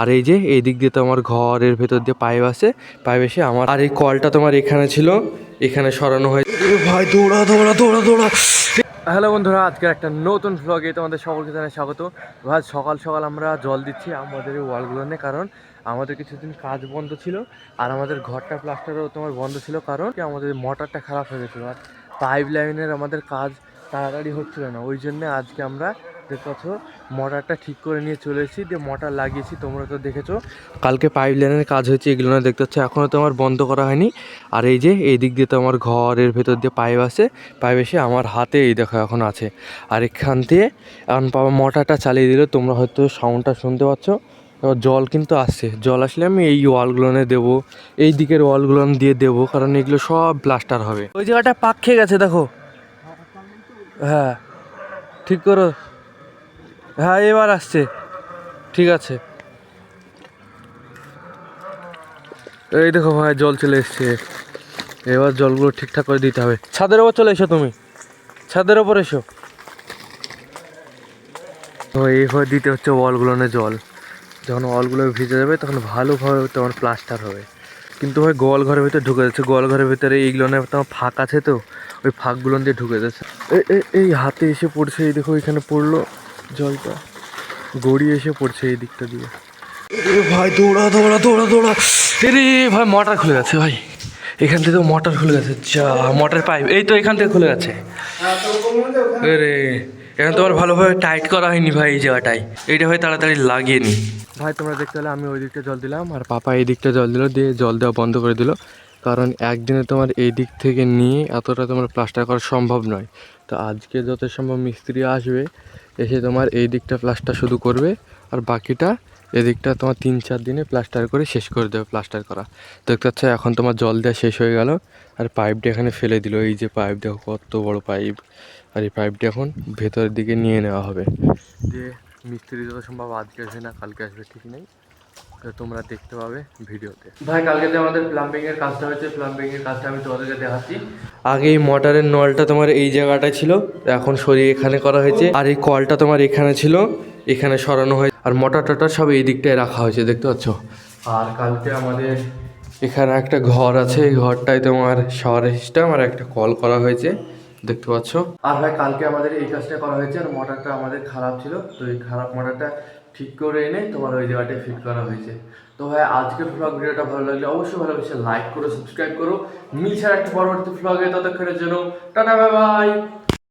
আর এই যে এই দিক দিয়ে তো আমার ঘরের ভেতর দিয়ে পাইপ আছে, পাইপ এসে আমার, আর এই কলটা তোমার এখানে ছিল, এখানে সরানো হয়। ভাই দৌড়া দৌড়া দৌড়া দৌড়া। হ্যালো বন্ধুরা, আজকের একটা নতুন ভ্লগে তোমাদের সকলকে জানাই স্বাগত। ভাই সকাল সকাল আমরা জল দিচ্ছি আমাদের এই ওয়ালগুলো নিয়ে, কারণ আমাদের কিছুদিন কাজ বন্ধ ছিল আর আমাদের ঘরটা প্লাস্টারও তোমার বন্ধ ছিল, কারণ কি আমাদের মোটরটা খারাপ হয়ে গেছিলো আর পাইপ লাইনের আমাদের কাজ তাড়াতাড়ি হচ্ছিল না। ওই জন্যে আজকে আমরা দেখতে পাচ্ছ মোটরটা ঠিক করে নিয়ে চলে এসেছি, দিয়ে মোটর লাগিয়েছি। তোমরা তো দেখেছো কালকে পাইপ লাইনের কাজ হয়েছে, এগুলো না দেখতে পাচ্ছ এখনও তো আমার বন্ধ করা হয়নি। আর এই যে এই দিক দিয়ে তো আমার ঘরের ভেতর দিয়ে পাইপ আছে, পাইপ এসে আমার হাতে এই দেখো এখন আছে। আর এখান দিয়ে এখন বাবা মোটরটা চালিয়ে দিল, তোমরা হয়তো সাউন্ডটা শুনতে পাচ্ছ। এবার জল কিন্তু আসছে, জল আসলে আমি এই ওয়ালগুলো দেবো, এই দিকের ওয়ালগুলো দিয়ে দেবো, কারণ এগুলো সব প্লাস্টার হবে। ওই জায়গাটা পাক খেয়ে গেছে দেখো। হ্যাঁ ঠিক করো, হ্যাঁ এবার আসছে, ঠিক আছে। এই দেখো ভাই জল চলে এসছে, এবার জলগুলো ঠিকঠাক করে দিতে হবে। ছাদের ওপর চলে এসো, তুমি ছাদের ওপর এসো। তো এইভাবে দিতে হচ্ছে ওয়ালগুলোনে জল। যখন ওয়ালগুলো ভিজে যাবে তখন ভালোভাবে তোমার প্লাস্টার হবে। কিন্তু ভাই গোয়াল ঘরের ভিতরে ঢুকে যাচ্ছে, গোয়াল ঘরের ভিতরে এইগুলো তোমার ফাঁক আছে, তো ওই ফাঁকগুলো দিয়ে ঢুকে যাচ্ছে। এই হাতে এসে পড়ছে, এই দেখো এখানে পড়লো জলটা, গড়িয়ে এসে পড়ছে এই দিকটা দিয়ে। ভাই দৌড়া দৌড়া দৌড়া দৌড়া। রে ভাই মোটর খুলে গেছে, ভাই এখান থেকে মোটর খুলে গেছে। যা মোটর পাইপ এই তো এখান থেকে খুলে গেছে। রে এখন তোমার ভালোভাবে টাইট করা হয়নি ভাই এই জায়গাটায়, এইটা ভাই তাড়াতাড়ি লাগিয়ে নি। ভাই তোমরা দেখতে পেলে আমি ওই দিকটা জল দিলাম আর পাপা এই দিকটা জল দিল, দিয়ে জল দেওয়া বন্ধ করে দিল, কারণ একদিনে তোমার এই দিক থেকে নিয়ে এতটা তোমার প্লাস্টার করা সম্ভব নয়। তো আজকে যত সম্ভব মিস্ত্রি আসবে, এসে তোমার এই দিকটা প্লাস্টার শুধু করবে, আর বাকিটা এদিকটা তোমার 3-4 দিনে প্লাস্টার করে শেষ করে দেবে প্লাস্টার করা। দেখতে পাচ্ছ এখন তোমার জল দেওয়া শেষ হয়ে গেল, আর পাইপটা এখানে ফেলে দিল। এই যে পাইপ দেখো কত বড় পাইপ, আর এই পাইপটা এখন ভেতরের দিকে নিয়ে নেওয়া হবে। দিয়ে মিস্ত্রি যত সম্ভব আজকে আসবে না কালকে আসবে ঠিক নেই, তোমরা দেখতে পাবে ভিডিওতে। ভাই কালকে যে আমাদের প্লাম্বিং এর কাজটা হয়েছে, প্লাম্বিং এর কাজটা আমি তোমাদেরকে দেখাচ্ছি। আগে এই মোটরের নলটা তোমার এই জায়গাটায় ছিল, এখন সরিয়ে এখানে করা হয়েছে। আর এই কলটা তোমার এখানে ছিল, এখানে সরানো হয়েছে। আর মোটর টটর সব এই দিকটায় রাখা হয়েছে, দেখতে পাচ্ছ। আর কালকে আমাদের এখানে একটা ঘর আছে, এই ঘরটায় তোমার শাওয়ার সিস্টেম আর একটা কল করা হয়েছে, দেখতে পাচ্ছ। আর ভাই কালকে আমাদের এই কাজটা করা হয়েছে, আর মোটরটা আমাদের খারাপ ছিল, তো এই খারাপ মোটরটা ঠিক করে এনে তোমার ওই জায়গাটায় ফিট করা হয়েছে। তো ভাই আজকের ব্লগ ভিডিওটা ভালো লাগলে অবশ্যই ভালোবেসে লাইক করো, সাবস্ক্রাইব করো। মিলছে একটা পরবর্তী ব্লগে, ততক্ষণের জন্য টাটা বাই বাই।